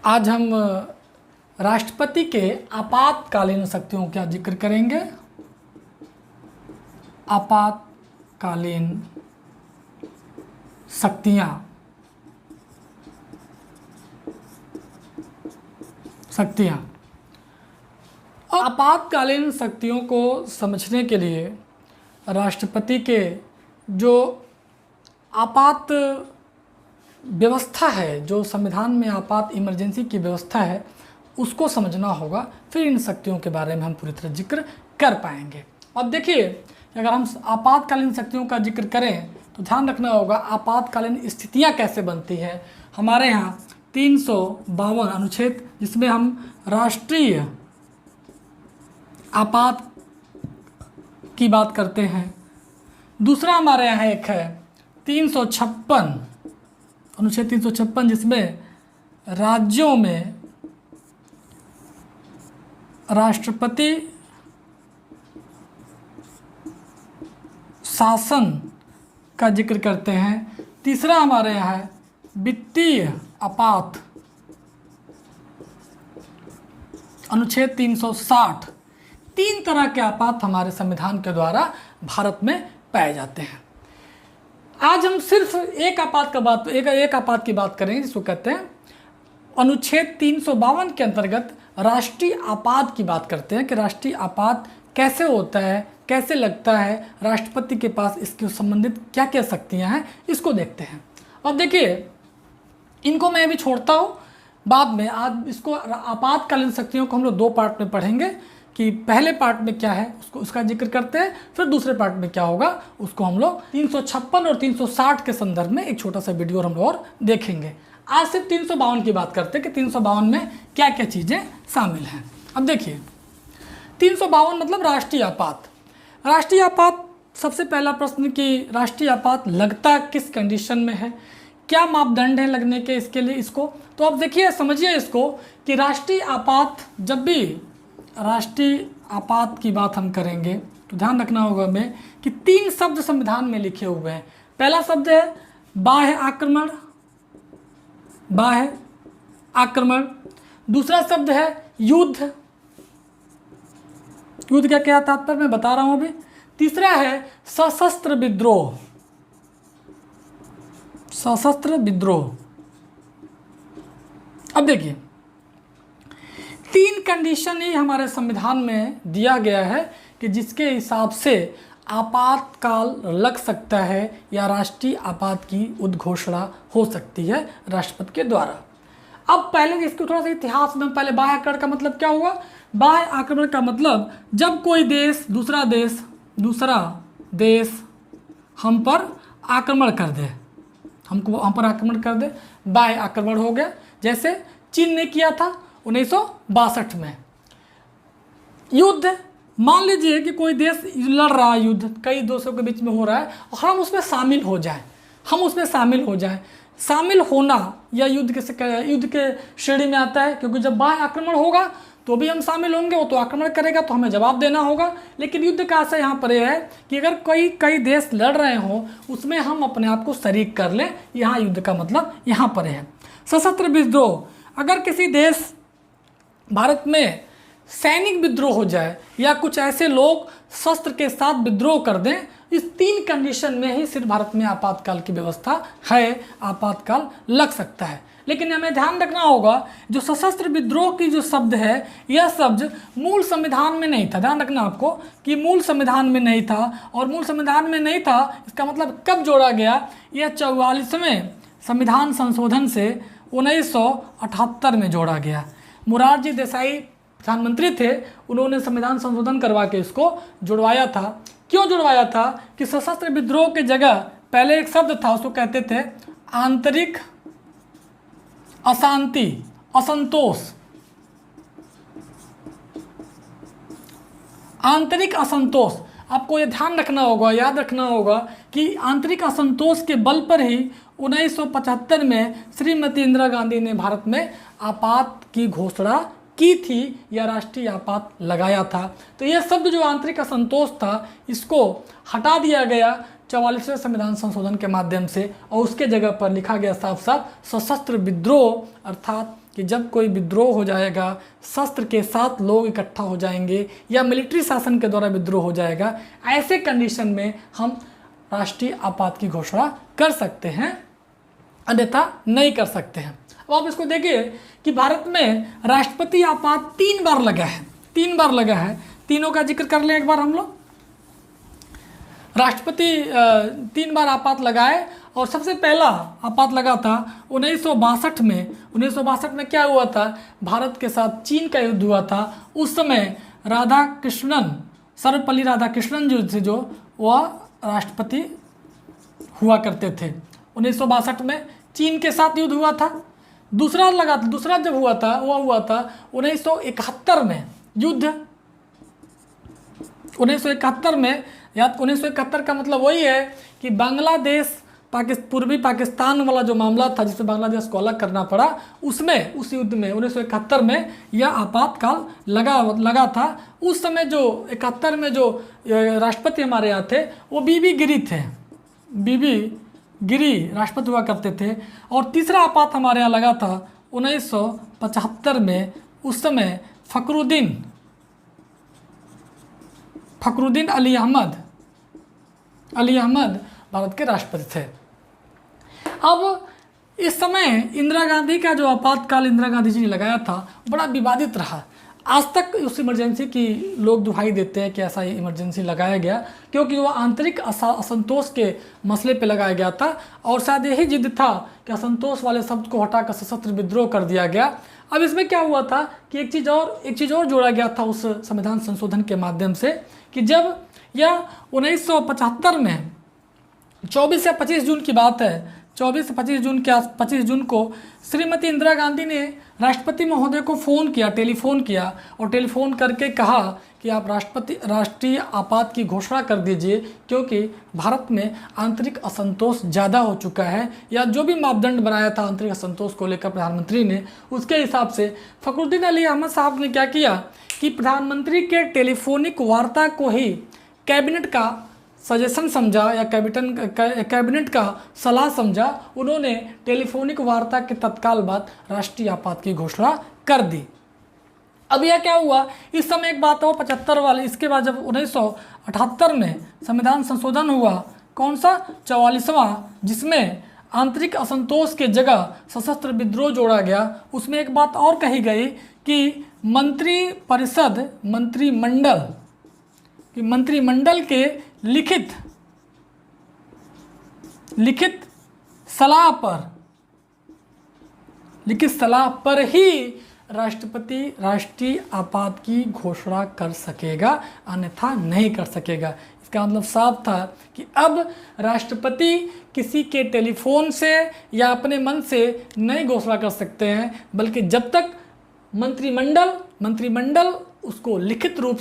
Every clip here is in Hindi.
आज हम राष्ट्रपति के आपातकालीन शक्तियों का जिक्र करेंगे। आपातकालीन शक्तियाँ आपातकालीन शक्तियों को समझने के लिए राष्ट्रपति के जो आपात व्यवस्था है, जो संविधान में आपात इमरजेंसी की व्यवस्था है, उसको समझना होगा। फिर इन शक्तियों के बारे में हम पूरी तरह जिक्र कर पाएंगे। अब देखिए, अगर हम आपातकालीन शक्तियों का जिक्र करें तो ध्यान रखना होगा आपातकालीन स्थितियां कैसे बनती है। हमारे यहाँ 352 अनुच्छेद, जिसमें हम राष्ट्रीय आपात की बात करते हैं। दूसरा हमारे यहाँ एक है 356 अनुच्छेद 356, जिसमें राज्यों में राष्ट्रपति शासन का जिक्र करते हैं। तीसरा हमारे यहाँ है वित्तीय आपात अनुच्छेद 360। तीन तरह के आपात हमारे संविधान के द्वारा भारत में पाए जाते हैं। आज हम सिर्फ एक आपात की बात करेंगे, जिसको कहते हैं अनुच्छेद 352 के अंतर्गत राष्ट्रीय आपात की बात करते हैं कि राष्ट्रीय आपात कैसे होता है, कैसे लगता है, राष्ट्रपति के पास इसके संबंधित क्या क्या शक्तियां हैं, इसको देखते हैं। और देखिए, इनको मैं भी छोड़ता हूँ बाद में। आज इसको आपातकालीन शक्तियों को हम लोग दो पार्ट में पढ़ेंगे कि पहले पार्ट में क्या है उसका जिक्र करते हैं, फिर दूसरे पार्ट में क्या होगा उसको हम लोग 356 और 360 के संदर्भ में एक छोटा सा वीडियो हम लोग और देखेंगे। आज सिर्फ 352 की बात करते हैं कि 352 में क्या क्या चीज़ें शामिल हैं। अब देखिए, 352 मतलब राष्ट्रीय आपात। राष्ट्रीय आपात, सबसे पहला प्रश्न कि राष्ट्रीय आपात लगता किस कंडीशन में है, क्या मापदंड है लगने के इसके लिए इसको। तो अब देखिए, समझिए इसको कि राष्ट्रीय आपात, जब भी राष्ट्रीय आपात की बात हम करेंगे तो ध्यान रखना होगा हमें कि तीन शब्द संविधान में लिखे हुए हैं। पहला शब्द है बाह्य आक्रमण, बाह्य आक्रमण। दूसरा शब्द है युद्ध, युद्ध का क्या तात्पर्य मैं बता रहा हूं अभी। तीसरा है सशस्त्र विद्रोह, सशस्त्र विद्रोह। अब देखिए, तीन कंडीशन ही हमारे संविधान में दिया गया है कि जिसके हिसाब से आपातकाल लग सकता है या राष्ट्रीय आपात की उद्घोषणा हो सकती है राष्ट्रपति के द्वारा। अब पहले इसको थोड़ा सा इतिहास में, पहले बाह्य आक्रमण का मतलब क्या हुआ। बाह्य आक्रमण का मतलब जब कोई देश दूसरा देश हम पर आक्रमण कर दे, हम पर आक्रमण कर दे, बाह्य आक्रमण हो गया। जैसे चीन ने किया था 1962 में। युद्ध, मान लीजिए कि कोई देश लड़ रहा है, युद्ध कई देशों के बीच में हो रहा है और हम उसमें शामिल हो जाएं, शामिल होना या युद्ध के श्रेणी में आता है, क्योंकि जब बाह्य आक्रमण होगा तो भी हम शामिल होंगे, वो तो आक्रमण करेगा तो हमें जवाब देना होगा। लेकिन युद्ध का आशय यहाँ पर यह है कि अगर कई देश लड़ रहे हों उसमें हम अपने आप को शरीक कर लें, यहाँ युद्ध का मतलब यहाँ पर है। सशस्त्र विद्रोह, अगर किसी देश भारत में सैनिक विद्रोह हो जाए या कुछ ऐसे लोग शस्त्र के साथ विद्रोह कर दें, इस तीन कंडीशन में ही सिर्फ भारत में आपातकाल की व्यवस्था है, आपातकाल लग सकता है। लेकिन हमें ध्यान रखना होगा, जो सशस्त्र विद्रोह की जो शब्द है, यह शब्द मूल संविधान में नहीं था। ध्यान रखना आपको कि मूल संविधान में नहीं था, और मूल संविधान में नहीं था इसका मतलब कब जोड़ा गया, यह 44वें संविधान संशोधन से 1978 में जोड़ा गया। मोरारजी देसाई प्रधानमंत्री थे, उन्होंने संविधान संशोधन करवा के इसको जुड़वाया था। क्यों जुड़वाया था कि सशस्त्र विद्रोह की जगह पहले एक शब्द था, उसको कहते थे आंतरिक अशांति, असंतोष। आंतरिक असंतोष, आपको ये ध्यान रखना होगा, याद रखना होगा कि आंतरिक असंतोष के बल पर ही 1975 में श्रीमती इंदिरा गांधी ने भारत में आपात की घोषणा की थी या राष्ट्रीय आपात लगाया था। तो यह शब्द जो आंतरिक असंतोष था, इसको हटा दिया गया 44वें संविधान संशोधन के माध्यम से, और उसके जगह पर लिखा गया साफ साफ सशस्त्र विद्रोह, अर्थात कि जब कोई विद्रोह हो जाएगा, शस्त्र के साथ लोग इकट्ठा हो जाएंगे या मिलिट्री शासन के द्वारा विद्रोह हो जाएगा, ऐसे कंडीशन में हम राष्ट्रीय आपात की घोषणा कर सकते हैं, अन्यथा नहीं कर सकते हैं। अब आप इसको देखिए कि भारत में राष्ट्रपति आपात 3 बार लगा है, 3 बार लगा है। तीनों का जिक्र कर लें एक बार हम लोग। राष्ट्रपति 3 बार आपात लगाए और सबसे पहला आपात लगा था 1962 में। 1962 में क्या हुआ था, भारत के साथ चीन का युद्ध हुआ था। उस समय राधाकृष्णन, सर्वपल्ली राधाकृष्णन जो वह राष्ट्रपति हुआ करते थे। 1962 में चीन के साथ युद्ध हुआ था। दूसरा जब हुआ था वह हुआ था 1971 में युद्ध। 1971 में, याद 1971 का मतलब वही है कि बांग्लादेश पूर्वी पाकिस्तान वाला जो मामला था जिसमें बांग्लादेश को अलग करना पड़ा, उसमें उस युद्ध में 1971 में यह आपातकाल लगा था। उस समय जो 71 में जो राष्ट्रपति हमारे यहाँ थे वो बीबी गिरी थे, बीबी गिरी राष्ट्रपति हुआ करते थे। और तीसरा आपात हमारे यहाँ लगा था 1975 में। उस समय फखरुद्दीन अली अहमद भारत के राष्ट्रपति थे। अब इस समय इंदिरा गांधी का जो आपातकाल इंदिरा गांधी जी ने लगाया था बड़ा विवादित रहा। आज तक उस इमरजेंसी की लोग दुहाई देते हैं कि ऐसा इमरजेंसी लगाया गया क्योंकि वह आंतरिक असंतोष के मसले पे लगाया गया था और शायद यही जिद था कि असंतोष वाले शब्द को हटाकर सशस्त्र विद्रोह कर दिया गया। अब इसमें क्या हुआ था कि एक चीज़ और जोड़ा गया था उस संविधान संशोधन के माध्यम से कि जब यह 1975 में 24 या 25 जून की बात है, 24 से 25 जून को श्रीमती इंदिरा गांधी ने राष्ट्रपति महोदय को टेलीफोन किया और टेलीफोन करके कहा कि आप राष्ट्रीय आपात की घोषणा कर दीजिए क्योंकि भारत में आंतरिक असंतोष ज़्यादा हो चुका है, या जो भी मापदंड बनाया था आंतरिक असंतोष को लेकर प्रधानमंत्री ने, उसके हिसाब से फखरुद्दीन अली अहमद साहब ने क्या किया कि प्रधानमंत्री के टेलीफोनिक वार्ता को ही कैबिनेट का सजेशन समझा या कैबिनेट का सलाह समझा। उन्होंने टेलीफोनिक वार्ता के तत्काल बाद राष्ट्रीय आपात की घोषणा कर दी। अब यह क्या हुआ, इस समय एक बात हो 75 वाले, इसके बाद जब 1978 में संविधान संशोधन हुआ, कौन सा 44वां, जिसमें आंतरिक असंतोष के जगह सशस्त्र विद्रोह जोड़ा गया, उसमें एक बात और कही गई कि मंत्रिमंडल के लिखित सलाह पर ही राष्ट्रपति राष्ट्रीय आपात की घोषणा कर सकेगा, अन्यथा नहीं कर सकेगा। इसका मतलब साफ था कि अब राष्ट्रपति किसी के टेलीफोन से या अपने मन से नहीं घोषणा कर सकते हैं, बल्कि जब तक मंत्रिमंडल उसको लिखित रूप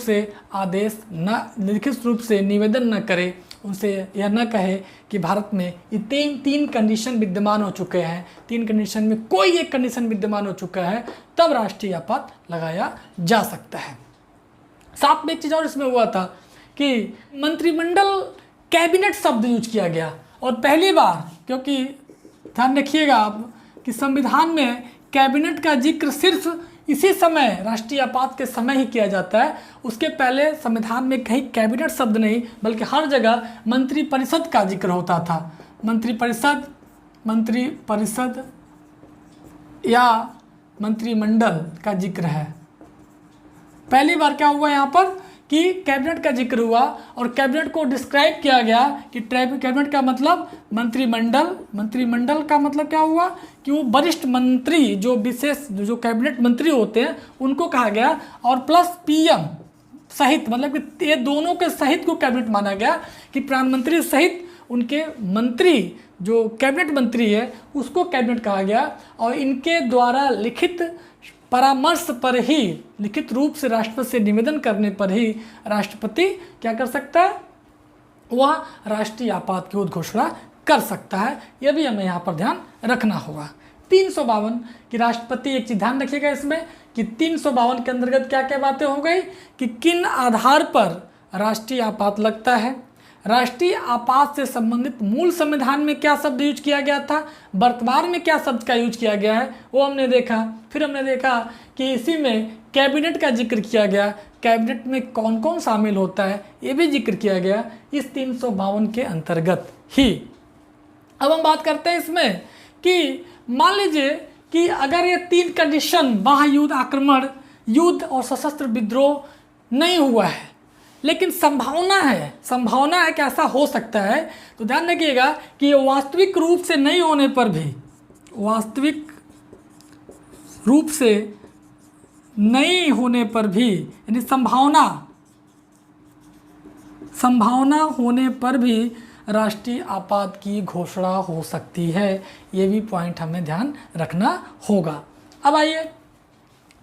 से निवेदन न करे, उनसे यह न कहे कि भारत में ये तीन कंडीशन विद्यमान हो चुके हैं, 3 कंडीशन में कोई एक कंडीशन विद्यमान हो चुका है, तब राष्ट्रीय आपात लगाया जा सकता है। साथ में एक चीज़ और इसमें हुआ था कि मंत्रिमंडल कैबिनेट शब्द यूज किया गया, और पहली बार, क्योंकि ध्यान रखिएगा आप कि संविधान में कैबिनेट का जिक्र सिर्फ इसी समय राष्ट्रीय आपात के समय ही किया जाता है। उसके पहले संविधान में कहीं कैबिनेट शब्द नहीं, बल्कि हर जगह मंत्रिपरिषद का जिक्र होता था। मंत्रिपरिषद या मंत्रिमंडल का जिक्र है। पहली बार क्या हुआ यहाँ पर कि कैबिनेट का जिक्र हुआ और कैबिनेट को डिस्क्राइब किया गया कि कैबिनेट का मतलब मंत्रिमंडल का मतलब क्या हुआ कि वो वरिष्ठ मंत्री, जो कैबिनेट मंत्री होते हैं उनको कहा गया, और प्लस पीएम सहित, मतलब कि ये दोनों के सहित को कैबिनेट माना गया कि प्रधानमंत्री सहित उनके मंत्री, जो कैबिनेट मंत्री है उसको कैबिनेट कहा गया। और इनके द्वारा लिखित परामर्श पर ही, लिखित रूप से राष्ट्रपति से निवेदन करने पर ही राष्ट्रपति क्या कर सकता है, वह राष्ट्रीय आपात की घोषणा कर सकता है। यह भी हमें यहाँ पर ध्यान रखना होगा। 352 की राष्ट्रपति, एक चीज़ ध्यान रखिएगा इसमें कि 352 के अंतर्गत क्या क्या बातें हो गई कि किन आधार पर राष्ट्रीय आपात लगता है, राष्ट्रीय आपात से संबंधित मूल संविधान में क्या शब्द यूज किया गया था, वर्तमान में क्या शब्द का यूज किया गया है, वो हमने देखा। फिर हमने देखा कि इसी में कैबिनेट का जिक्र किया गया, कैबिनेट में कौन कौन शामिल होता है ये भी जिक्र किया गया इस 352 के अंतर्गत ही। अब हम बात करते हैं इसमें कि मान लीजिए कि अगर ये 3 कंडीशन, बाह्य युद्ध, आक्रमण युद्ध और सशस्त्र विद्रोह नहीं हुआ है, लेकिन संभावना है कि ऐसा हो सकता है, तो ध्यान रखिएगा कि ये वास्तविक रूप से नहीं होने पर भी, वास्तविक रूप से नहीं होने पर भी, यानी संभावना होने पर भी राष्ट्रीय आपात की घोषणा हो सकती है। ये भी पॉइंट हमें ध्यान रखना होगा। अब आइए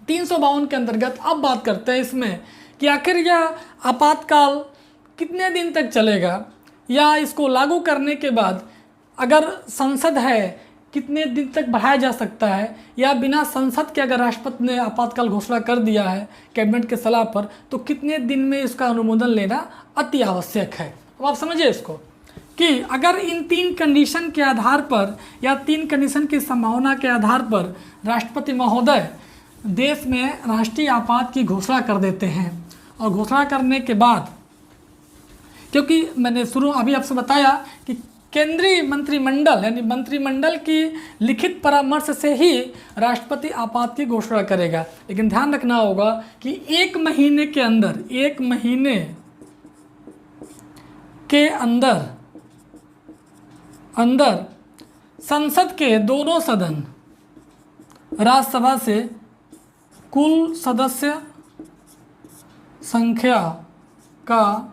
352 के अंतर्गत अब बात करते हैं इसमें कि आखिर यह आपातकाल कितने दिन तक चलेगा, या इसको लागू करने के बाद अगर संसद है कितने दिन तक बढ़ाया जा सकता है, या बिना संसद के अगर राष्ट्रपति ने आपातकाल घोषणा कर दिया है कैबिनेट के सलाह पर तो कितने दिन में इसका अनुमोदन लेना अति आवश्यक है। अब आप समझिए इसको कि अगर इन 3 कंडीशन के आधार पर या 3 कंडीशन की संभावना के आधार पर राष्ट्रपति महोदय देश में राष्ट्रीय आपात की घोषणा कर देते हैं, और घोषणा करने के बाद, क्योंकि मैंने अभी आपसे बताया कि केंद्रीय मंत्रिमंडल यानी मंत्रिमंडल की लिखित परामर्श से ही राष्ट्रपति आपात की घोषणा करेगा, लेकिन ध्यान रखना होगा कि 1 महीने के अंदर संसद के दोनों सदन, राज्यसभा से कुल सदस्य संख्या का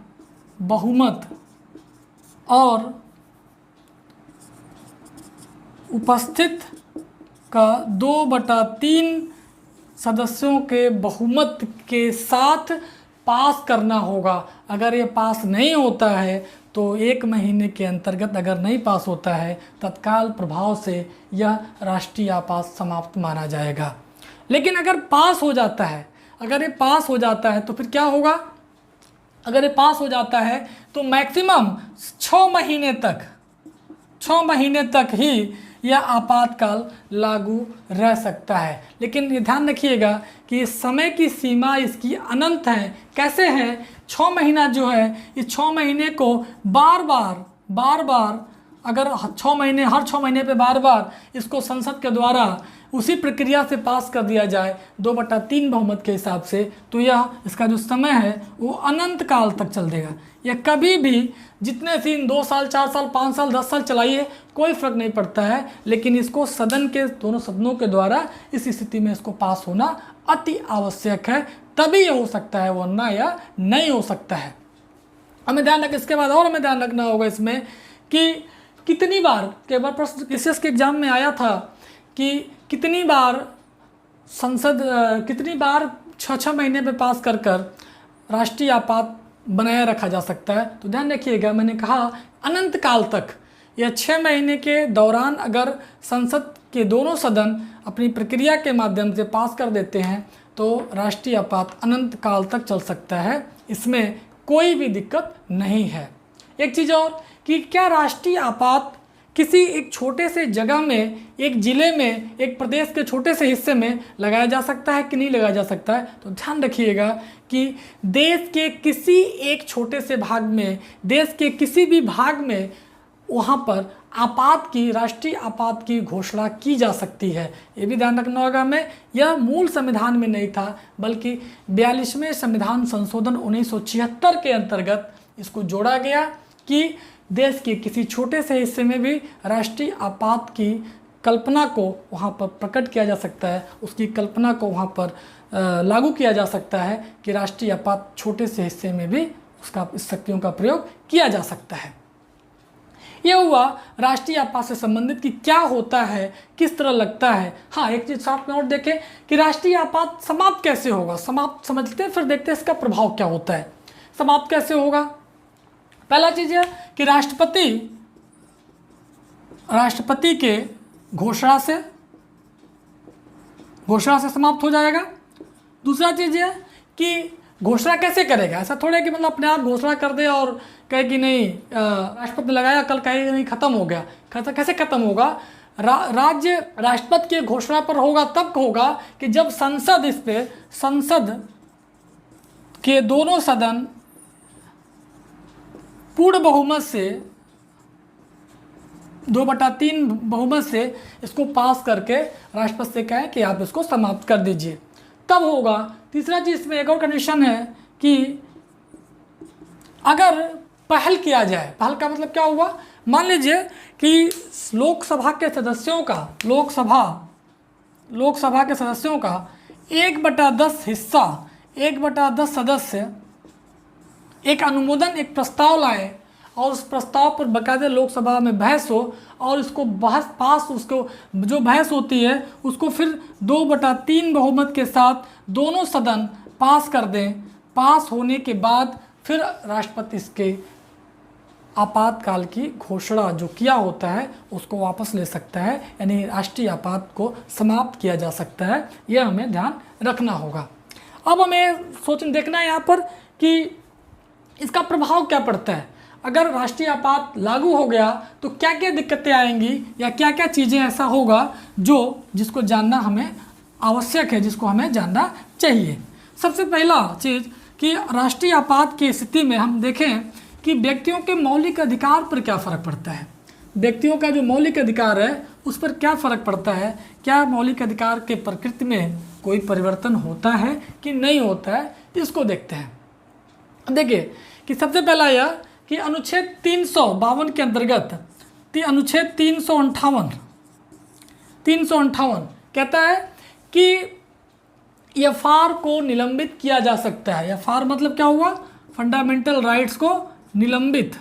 बहुमत और उपस्थित का 2/3 सदस्यों के बहुमत के साथ पास करना होगा। अगर ये पास नहीं होता है तो 1 महीने के अंतर्गत अगर नहीं पास होता है तत्काल प्रभाव से यह राष्ट्रीय आपात समाप्त माना जाएगा। लेकिन अगर पास हो जाता है, अगर ये पास हो जाता है तो फिर क्या होगा, अगर ये पास हो जाता है तो मैक्सिमम 6 महीने तक ही यह आपातकाल लागू रह सकता है। लेकिन ये ध्यान रखिएगा कि समय की सीमा इसकी अनंत है। कैसे है, 6 महीना जो है इस 6 महीने को बार बार अगर हर 6 महीने पे बार बार इसको संसद के द्वारा उसी प्रक्रिया से पास कर दिया जाए 2/3 बहुमत के हिसाब से, तो यह इसका जो समय है वो अनंत काल तक चल देगा। यह कभी भी जितने दिन 2 साल, 4 साल, 5 साल, 10 साल चलाइए कोई फ़र्क नहीं पड़ता है, लेकिन इसको सदन के दोनों सदनों के द्वारा इस स्थिति में इसको पास होना अति आवश्यक है, तभी ये हो सकता है, वरना या नहीं हो सकता है। हमें ध्यान रखें, इसके बाद और हमें ध्यान रखना होगा इसमें कि कितनी बार, कई बार प्रश्न केसेस के एग्जाम में आया था कि कितनी बार संसद कितनी बार 6 महीने पे पास कर राष्ट्रीय आपात बनाए रखा जा सकता है। तो ध्यान रखिएगा, मैंने कहा अनंत काल तक, यह 6 महीने के दौरान अगर संसद के दोनों सदन अपनी प्रक्रिया के माध्यम से पास कर देते हैं तो राष्ट्रीय आपात अनंत काल तक चल सकता है, इसमें कोई भी दिक्कत नहीं है। एक चीज़ और कि क्या राष्ट्रीय आपात किसी एक छोटे से जगह में, एक ज़िले में, एक प्रदेश के छोटे से हिस्से में लगाया जा सकता है कि नहीं लगाया जा सकता है। तो ध्यान रखिएगा कि देश के किसी एक छोटे से भाग में, देश के किसी भी भाग में वहाँ पर राष्ट्रीय आपात की घोषणा की जा सकती है। ये भी ध्यान रखना होगा हमें। यह मूल संविधान में नहीं था, बल्कि 42वें संविधान संशोधन 1976 के अंतर्गत इसको जोड़ा गया कि देश के किसी छोटे से हिस्से में भी राष्ट्रीय आपात की कल्पना को वहाँ पर प्रकट किया जा सकता है, उसकी कल्पना को वहाँ पर लागू किया जा सकता है कि राष्ट्रीय आपात छोटे से हिस्से में भी उसका इस शक्तियों का प्रयोग किया जा सकता है। यह हुआ राष्ट्रीय आपात से संबंधित कि क्या होता है, किस तरह लगता है। हाँ, एक चीज़ साथ में और देखें कि राष्ट्रीय आपात समाप्त कैसे होगा, समाप्त समझते हैं, फिर देखते हैं इसका प्रभाव क्या होता है। समाप्त कैसे होगा, पहला चीज़ है कि राष्ट्रपति के घोषणा से समाप्त हो जाएगा। दूसरा चीज़ है कि घोषणा कैसे करेगा? ऐसा थोड़ा है कि मतलब अपने आप घोषणा कर दे और कहे कि नहीं राष्ट्रपति ने लगाया, कल कहे नहीं ख़त्म हो गया। कैसे ख़त्म होगा? राज्य राष्ट्रपति की घोषणा पर होगा, तब होगा कि जब संसद इस पे, संसद के दोनों सदन पूर्ण बहुमत से 2/3 बहुमत से इसको पास करके राष्ट्रपति से कहें कि आप इसको समाप्त कर दीजिए, तब होगा। तीसरा चीज़ में एक और कंडीशन है कि अगर पहल किया जाए, पहल का मतलब क्या हुआ? मान लीजिए कि लोकसभा के सदस्यों का, लोकसभा के सदस्यों का 1/10 हिस्सा, 1/10 सदस्य एक अनुमोदन, एक प्रस्ताव लाए और उस प्रस्ताव पर बाकायदे लोकसभा में बहस हो और इसको उसको जो बहस होती है उसको फिर 2/3 बहुमत के साथ दोनों सदन पास कर दें। पास होने के बाद फिर राष्ट्रपति इसके आपातकाल की घोषणा जो किया होता है उसको वापस ले सकता है, यानी राष्ट्रीय आपात को समाप्त किया जा सकता है। यह हमें ध्यान रखना होगा। अब हमें देखना है यहाँ पर कि इसका प्रभाव क्या पड़ता है। अगर राष्ट्रीय आपात लागू हो गया तो क्या क्या दिक्कतें आएंगी या क्या क्या चीज़ें ऐसा होगा जिसको जानना हमें आवश्यक है, जिसको हमें जानना चाहिए। सबसे पहला चीज़ कि राष्ट्रीय आपात की स्थिति में हम देखें कि व्यक्तियों के मौलिक अधिकार पर क्या फ़र्क पड़ता है। व्यक्तियों का जो मौलिक अधिकार है उस पर क्या फ़र्क पड़ता है, क्या मौलिक अधिकार के प्रकृति में कोई परिवर्तन होता है कि नहीं होता है, इसको देखते हैं। देखिए कि सबसे पहला यह कि अनुच्छेद 352 के अंतर्गत अनुच्छेद 358 कहता है कि एफआर को निलंबित किया जा सकता है। एफआर मतलब क्या हुआ? फंडामेंटल राइट्स को निलंबित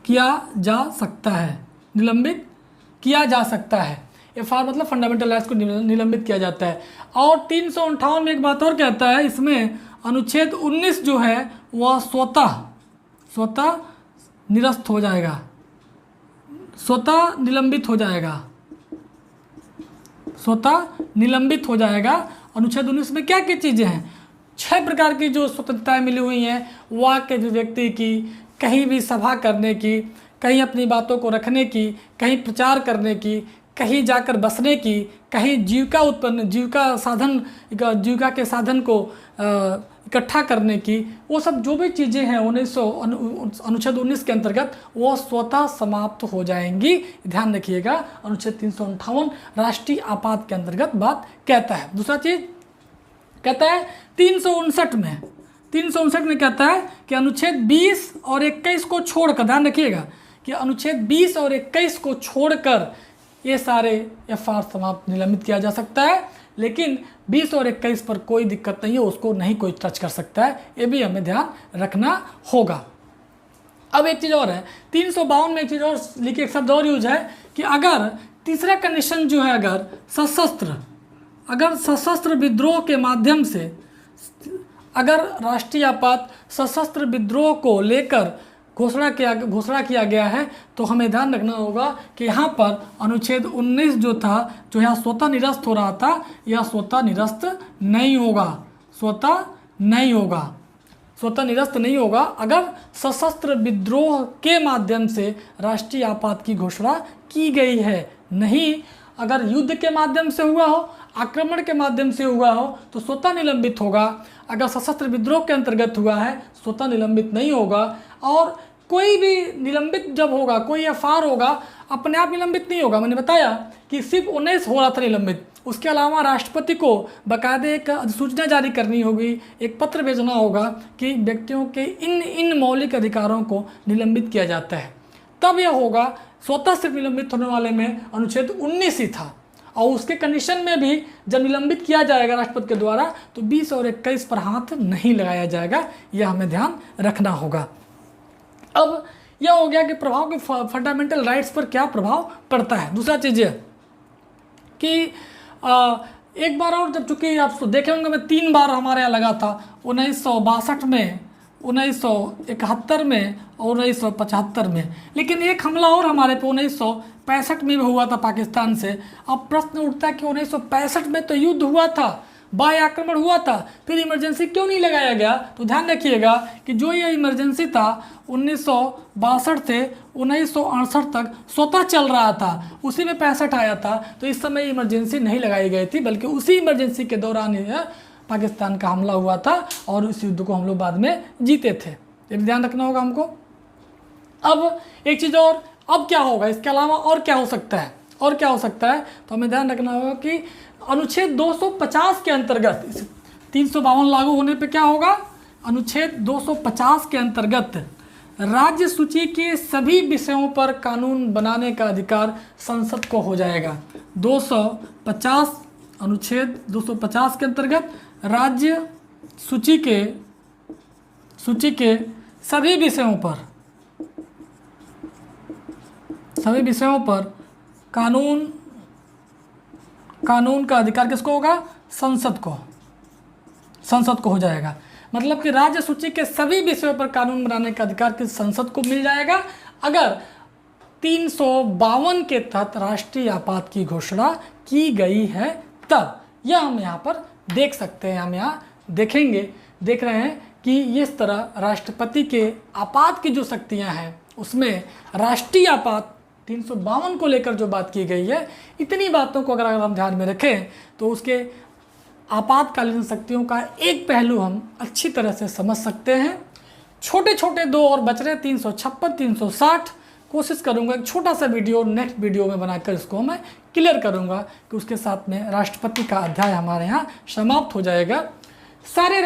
किया जा सकता है, निलंबित किया जा सकता है। एफआर मतलब फंडामेंटल राइट्स को निलंबित किया जाता है। और 358 में एक बात और कहता है, इसमें अनुच्छेद 19 जो है वह स्वतः निरस्त हो जाएगा, स्वतः निलंबित हो जाएगा, स्वतः निलंबित हो जाएगा। अनुच्छेद 19 में क्या क्या चीज़ें हैं? 6 प्रकार की जो स्वतंत्रताएं मिली हुई हैं, वाक अभिव्यक्ति की, कहीं भी सभा करने की, कहीं अपनी बातों को रखने की, कहीं प्रचार करने की, कहीं जाकर बसने की, कहीं जीविका के साधन को इकट्ठा करने की, वो सब जो भी चीज़ें हैं अनुच्छेद 19 के अंतर्गत वो स्वतः समाप्त हो जाएंगी। ध्यान रखिएगा, अनुच्छेद 358 राष्ट्रीय आपात के अंतर्गत बात कहता है। दूसरा चीज़ कहता है 359 में कहता है कि अनुच्छेद 20 और 21 को छोड़कर, ध्यान रखिएगा कि अनुच्छेद 20 और 21 को छोड़कर ये सारे एफआर समाप्त निलंबित किया जा सकता है, लेकिन 20 और 21 पर कोई दिक्कत नहीं है, उसको नहीं कोई टच कर सकता है। ये भी हमें ध्यान रखना होगा। अब एक चीज़ और है, 352 में एक चीज़ और लिखिए, एक शब्द और यूज है कि अगर तीसरा कंडीशन जो है, अगर सशस्त्र विद्रोह के माध्यम से, अगर राष्ट्रीय आपात सशस्त्र विद्रोह को लेकर घोषणा किया गया है, तो हमें ध्यान रखना होगा कि यहाँ पर अनुच्छेद 19 जो था, जो यहाँ स्वतः निरस्त हो रहा था, यह स्वतः निरस्त नहीं होगा, स्वतः निरस्त नहीं होगा अगर सशस्त्र विद्रोह के माध्यम से राष्ट्रीय आपात की घोषणा की गई है। नहीं, अगर युद्ध के माध्यम से हुआ हो, आक्रमण के माध्यम से हुआ हो तो स्वतः निलंबित होगा। अगर सशस्त्र विद्रोह के अंतर्गत हुआ है स्वतः निलंबित नहीं होगा। और कोई भी निलंबित जब होगा, कोई एफआर होगा, अपने आप निलंबित नहीं होगा। मैंने बताया कि सिर्फ 19 हो रहा था निलंबित, उसके अलावा राष्ट्रपति को बाकायदे एक अधिसूचना जारी करनी होगी, एक पत्र भेजना होगा कि व्यक्तियों के इन मौलिक अधिकारों को निलंबित किया जाता है, तब यह होगा। स्वतः सिर्फ निलंबित होने वाले में अनुच्छेद 19 ही था, और उसके कंडीशन में भी जब निलंबित किया जाएगा राष्ट्रपति के द्वारा तो 20 और 21 पर हाथ नहीं लगाया जाएगा। यह हमें ध्यान रखना होगा। अब यह हो गया कि प्रभाव के फंडामेंटल राइट्स पर क्या प्रभाव पड़ता है। दूसरा चीज़ ये कि एक बार और, जब चूँकि आप देखे होंगे मैं 3 बार हमारे यहाँ लगा था, 1962 में, 1971 में और 1975 में, लेकिन एक हमला और हमारे पे 1965 में भी हुआ था पाकिस्तान से। अब प्रश्न उठता है कि 1965 में तो युद्ध हुआ था, बाह्य आक्रमण हुआ था, फिर इमरजेंसी क्यों नहीं लगाया गया? तो ध्यान रखिएगा कि जो ये इमरजेंसी था 1962 से 1968 तक स्वतः चल रहा था, उसी में 65 आया था, तो इस समय इमरजेंसी नहीं लगाई गई थी, बल्कि उसी इमरजेंसी के दौरान पाकिस्तान का हमला हुआ था और इस युद्ध को हम लोग बाद में जीते थे। ये ध्यान रखना होगा हमको। अब एक चीज़ और, अब क्या होगा, इसके अलावा और क्या हो सकता है, और क्या हो सकता है? तो हमें ध्यान रखना होगा कि अनुच्छेद 250 के अंतर्गत 352 लागू होने पे क्या होगा? अनुच्छेद 250 के अंतर्गत राज्य सूची के सभी विषयों पर कानून बनाने का अधिकार संसद को हो जाएगा। 250 अनुच्छेद 250 के अंतर्गत राज्य सूची के सभी विषयों पर कानून का अधिकार किसको होगा? संसद को हो जाएगा। मतलब कि राज्य सूची के सभी विषयों पर कानून बनाने का अधिकार किस संसद को मिल जाएगा अगर 352 के तहत राष्ट्रीय आपात की घोषणा की गई है तब। यह हम यहाँ पर देख सकते हैं, हम यहाँ देख रहे हैं कि इस तरह राष्ट्रपति के आपात की जो शक्तियाँ हैं उसमें राष्ट्रीय आपात 352 को लेकर जो बात की गई है, इतनी बातों को अगर हम ध्यान में रखें तो उसके आपातकालीन शक्तियों का एक पहलू हम अच्छी तरह से समझ सकते हैं। छोटे छोटे दो और बच रहे 356, 360। कोशिश करूंगा एक छोटा सा वीडियो नेक्स्ट वीडियो में बनाकर इसको मैं क्लियर करूंगा कि उसके साथ में राष्ट्रपति का अध्याय हमारे यहाँ समाप्त हो जाएगा। सारे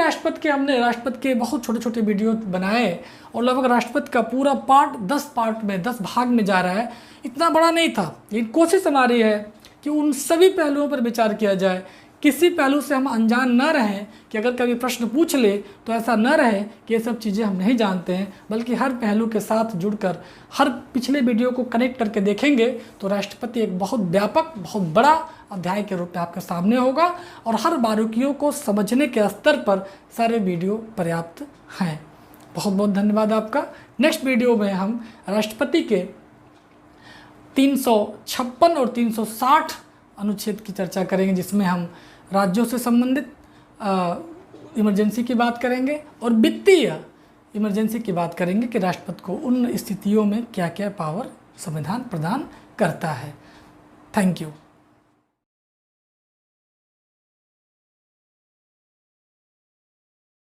हमने राष्ट्रपति के बहुत छोटे छोटे वीडियो बनाए और लगभग राष्ट्रपति का पूरा पार्ट 10 पार्ट में 10 भाग में जा रहा है। इतना बड़ा नहीं था, लेकिन कोशिश हमारी है कि उन सभी पहलुओं पर विचार किया जाए। किसी पहलू से हम अनजान न रहें कि अगर कभी प्रश्न पूछ ले तो ऐसा न रहे कि ये सब चीज़ें हम नहीं जानते हैं, बल्कि हर पहलू के साथ जुड़कर हर पिछले वीडियो को कनेक्ट करके देखेंगे तो राष्ट्रपति एक बहुत व्यापक, बहुत बड़ा अध्याय के रूप में आपके सामने होगा और हर बारीकियों को समझने के स्तर पर सारे वीडियो पर्याप्त हैं। बहुत बहुत धन्यवाद आपका। नेक्स्ट वीडियो में हम राष्ट्रपति के 356 और 360 अनुच्छेद की चर्चा करेंगे, जिसमें हम राज्यों से संबंधित इमरजेंसी की बात करेंगे और वित्तीय इमरजेंसी की बात करेंगे कि राष्ट्रपति को उन स्थितियों में क्या क्या पावर संविधान प्रदान करता है। Thank you.